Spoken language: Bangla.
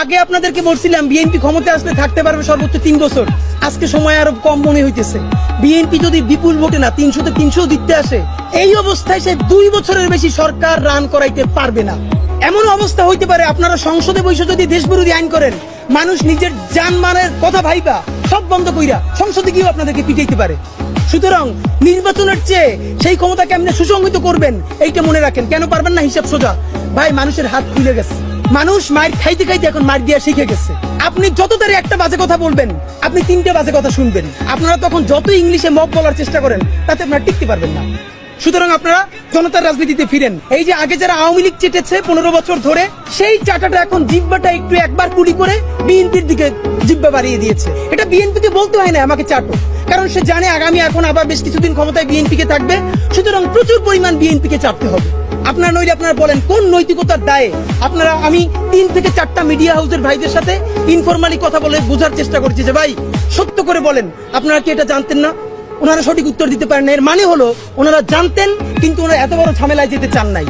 আগে আপনাদেরকে বলছিলাম বিএনপি ক্ষমতায় আসলে থাকতে পারবে সর্বোচ্চ 3 বছর। আজকে সময় আরো কম মনে হইতেছে। বিএনপি যদি বিপুল ভোটে না 300-তে 300 দিতে আসে, এই অবস্থায় সে 2 বছরের বেশি সরকার রান করাইতে পারবে না। এমন অবস্থা হইতে পারে আপনারা সংসদে বসে যদি দেশ বিরোধী আইন করেন, মানুষ নিজের জানমালের কথা ভাইবা সব বন্ধ কইরা সংসদে গিয়েও আপনাদেরকে পিটাইতে পারে। সুতরাং নির্বাচনের চেয়ে সেই ক্ষমতা কেমনে সুসংহত করবেন এইটা মনে রাখেন। কেন পারবেন না? হিসাব সোজা ভাই, মানুষের হাত খুলে গেছে। মানুষ মার খাইতে খাইতে এখন মার দিয়া শিখে গেছে। আপনি যত তারে একটা বাজে কথা বলবেন, আপনি 3টে বাজে কথা শুনবেন। আপনারা তখন যত ইংলিশে মক বলার চেষ্টা করেন, তাতে আপনারা টিকতে পারবেন না। সুতরাং আপনারা জনতার রাজনীতিতে ফিরেন। এই যে আগে যারা আওয়ামী লীগ চেটেছে 15 বছর ধরে, সেই চাটাটা এখন জিব্বাটা একটু একবার কুড়ি করে বিএনপির দিকে জিব্বা বাড়িয়ে দিয়েছে। এটা বিএনপিকে বলতে হয় না আমাকে চাটো, কারণ সে জানে আগামী এখন আবার বেশ কিছুদিন ক্ষমতায় বিএনপিকে থাকবে। সুতরাং প্রচুর পরিমাণ বিএনপিকে চাপতে হবে। আপনারা নইলে আপনারা বলেন কোন নৈতিকতার দায়ে আপনারা, আমি 3 থেকে 4টা মিডিয়া হাউসের ভাইদের সাথে ইনফরমালি কথা বলে বোঝার চেষ্টা করছি যে ভাই সত্য করে বলেন আপনারা কি এটা জানতেন না? ওনারা সঠিক উত্তর দিতে পারেন না। এর মানে হলো ওনারা জানতেন, কিন্তু ওনারা এত বড় ঝামেলায় যেতে চান নাই।